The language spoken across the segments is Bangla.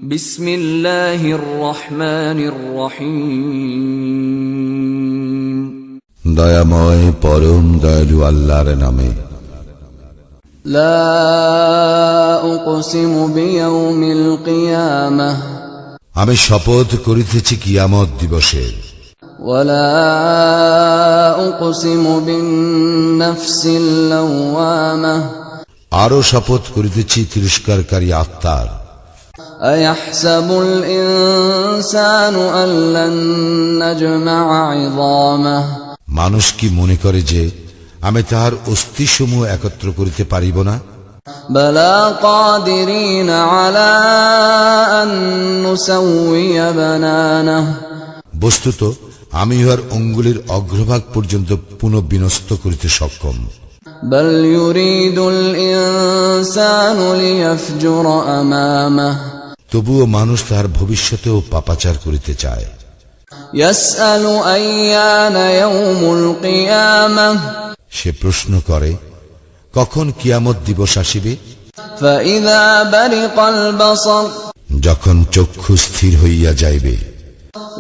বিসমিল্লাহির রহমানির রহিম। দয়াময় পরম দয়ালু আল্লাহর নামে। লা উকসিমু বিয়াউমিল কিয়ামাহ, আমি শপথ করিতেছি কিয়ামত দিবসের। ওয়ালা উকসিমু বিন-নাফসিল লাওয়ামাহ, আরো শপথ করিতেছি তিরস্কারকারী আত্মার। আয়াহসাবুল ইনসানু আল্লান নাজমা'a 'ইযামাহ, মানুষ কি মনে করে যে আমি তাহার অস্থিসমূহ একত্র করিতে পারিব না? বালা কাদিরিনা আলা আন নুসাউইয়া বানানাহ, বস্তুত আমি ইহার অঙ্গুলির অগ্রভাগ পর্যন্ত পুনঃবিন্যস্ত করিতে সক্ষম। বাল ইউরিদুল ইনসানু লিয়াফজুরা আমামাহ, তবুও মানুষ তাহার ভবিষ্যতেও পাপাচার করিতে চায়। ইয়াসআলু আইয়ানা ইয়াউমুল কিয়ামাহ, সে প্রশ্ন করে কখন কিয়ামত দিবস আসিবে? ফাইযা বারিকাল বাসার, যখন চক্ষু স্থির হইয়া যাইবে,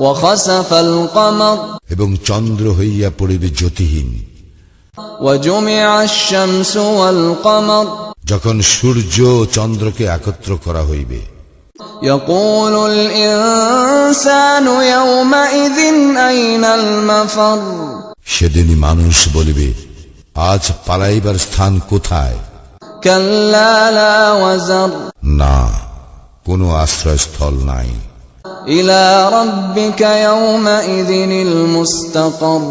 ওয়া খাসাফাল কমার, এবং চন্দ্র হইয়া পড়িবে জ্যোতিহীন, ওয়া জুমি'আশ শামসু ওয়াল কমার, যখন সূর্য ও চন্দ্রকে একত্র করা হইবে। ইয়াকুলুল ইনসানু ইয়াওমাইযিন আইনাল মাফার, সেদিনই মানুষ বলিবে আজ পালাইবার স্থান কোথায়? কাল্লা লা ওয়াজার, না, কোনো আশ্রয়স্থল নাই। ইলা রাব্বিকা ইয়াওমাইযিনিল মুস্তাকার,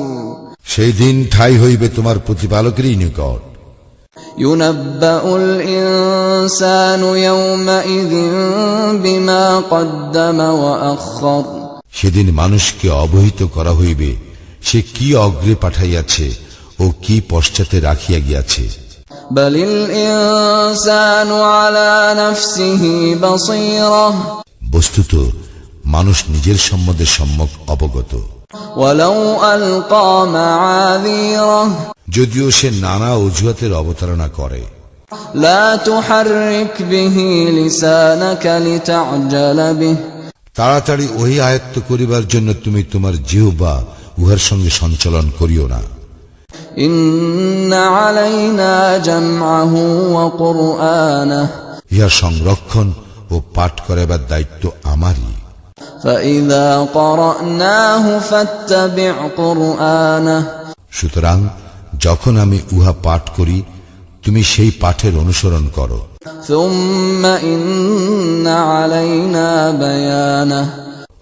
সেই দিন ঠাই হইবে তোমার প্রতিপালকেরই নিকট। ইউনাব্বাউল ইনসানু ইয়াওমাইযিন বিমা কদ্দামা ওয়া আখখার, সেদিন মানুষকে অবহিত করা হইবে সে কি অগ্রে পাঠাইয়াছে ও কি পশ্চাতে রাখিয়া গিয়াছে। বালিল ইনসানু আলা নাফসিহি বাসীরাহ, বস্তুত মানুষ নিজের সম্বন্ধে সম্যক অবগত। ওয়ালাউ আলকা মাআযীরাহ, যদিও সে নানা অজুহাতের অবতারণা করে। লা তুহাররিক বিহি লিসানাকা লিতা'জালা বিহি, তাড়াতাড়ি ওই আয়ত্ত করিবার জন্য তুমি তোমার জিহ্বা উহার সঙ্গে সঞ্চালন করিও না। ইন্না আলাইনা জামআহু ওয়া কুরআনাহ, ইহার সংরক্ষণ ও পাঠ করাবার দায়িত্ব আমারই। ফাইযা ক্বরা'নাহু ফাত্তাবি' কুরআনাহ, সুতরাং যখন আমি উহা পাঠ করি তুমি সেই পাঠের অনুসরণ করো। সুম্মা ইন্না আলাইনা বায়ানাহ,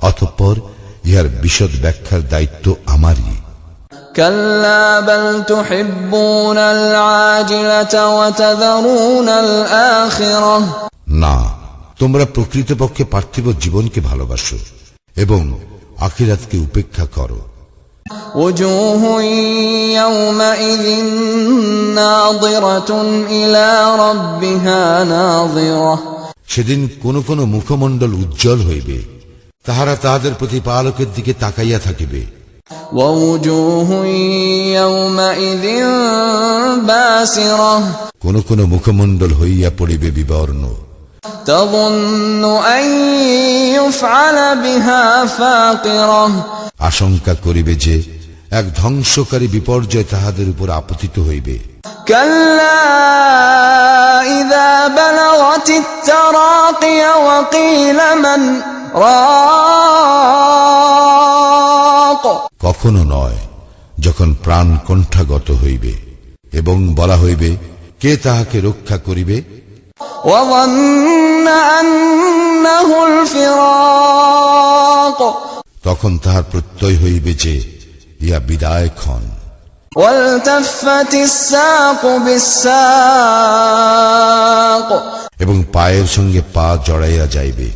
অতঃপর ইহার বিশদ ব্যাখ্যার দায়িত্ব আমারই। কাল্লা বাল তুহিব্বুনাল আজিলাতা ওয়া তাযারুনাল আখিরাহ, না, তোমরা প্রকৃতপক্ষে পার্থিব জীবনকে ভালোবাসো এবং আখিরাতকে উপেক্ষা করো। ওজুহুন ইয়াওমাইযিন নাযিরাতুন ইলা রাব্বিহা নাযিরাহ, সেদিন কোন কোন মুখমণ্ডল উজ্জ্বল হইবে, তাহারা তাহাদের প্রতিপালকের দিকে তাকাইয়া থাকিবে। ওয়া ওজুহুন ইয়াওমাইযিন বাসিরাহ, কোন কোন মুখমণ্ডল হইয়া পড়িবে বিবর্ণ। তাযুন্নু আন ইউফআলা বিহা ফাকিরাহ, আশঙ্কা করিবে যে এক ধ্বংসকারী বিপর্যয় তাহাদের উপর আপতিত হইবে। কাল্লা ইযা বালাগাতিত তারাকিয়া ওয়া কিলা মান রাক, কখনো নয়, যখন প্রাণ কণ্ঠাগত হইবে এবং বলা হইবে কে তাহাকে রক্ষা করিবে। ওয়া যান্না আন্নাহুল ফিরাক, তখন তাহার প্রত্যয় হইবে যে ইয়া বিদায় ক্ষণ। ওয়ালতাফাতিস সাকু বিস-সাক, এবং পায়ের সঙ্গে পা জড়াইয়া যাইবে।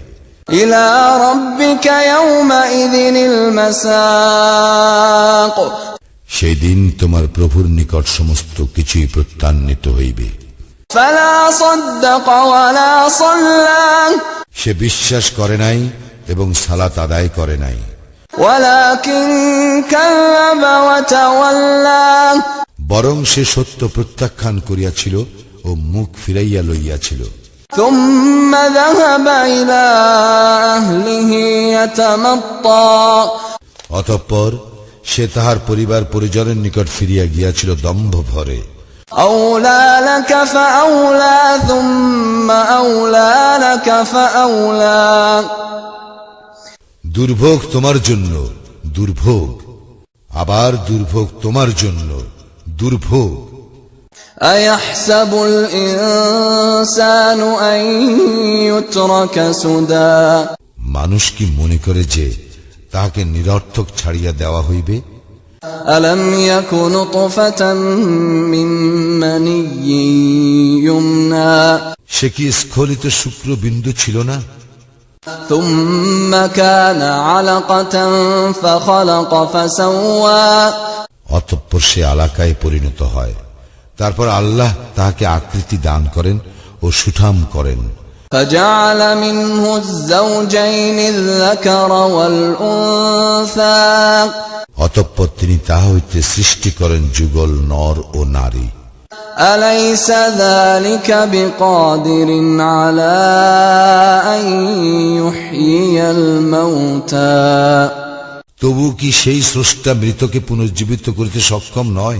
ইলা রাব্বিকা ইয়াওমাইযিনিল মাসাক, সেই দিন তোমার প্রভুর নিকট সমস্ত কিছুই প্রত্যান্বিত হইবে। ফালা সাদ্দাকা ওয়ালা সাল্লা, সে বিশ্বাস করে নাই এবং সালাত আদায় করে নাই। ওয়ালাকিন কাযযাবা ওয়া তাওয়াল্লা, বরং সে সত্য প্রত্যাখ্যান করিয়াছিল ও মুখ ফিরাইয়া লইয়াছিল। ثم ذهب إلى يتمطى অতঃপর সে তাহার পরিবার পরিজনের নিকট ফিরিয়া গিয়াছিল দম্ভ ভরে। أولى لك فأولى ثم أولى لك فأولى দুর্ভোগ তোমার জন্য দুর্ভোগ, আবার দুর্ভোগ তোমার জন্য দুর্ভোগ। أيحسب الإنسان أن يترك سدى মানুষ কি মনে করে যে তাহাকে নিরর্থক ছাড়িয়া দেওয়া হইবে? ألم يك نطفة من مني يمنى সে কি স্খলিত শুক্রবিন্দু ছিল না? ثم كان علقة فخلق فسوى অতঃপর সে আলাকায় পরিণত হয়, তারপর আল্লাহ তাহাকে আকৃতি দান করেন ও সুঠাম করেন। فجعل منه الزوجين الذكر والأنثى অতঃপর তিনি তাহা হইতে সৃষ্টি করেন যুগল নর ও নারী। أليس ذلك بقادر على أن يحيي الموتى তবু কি সেই স্রষ্টা মৃতকে পুনর্জীবিত করিতে সক্ষম নয়?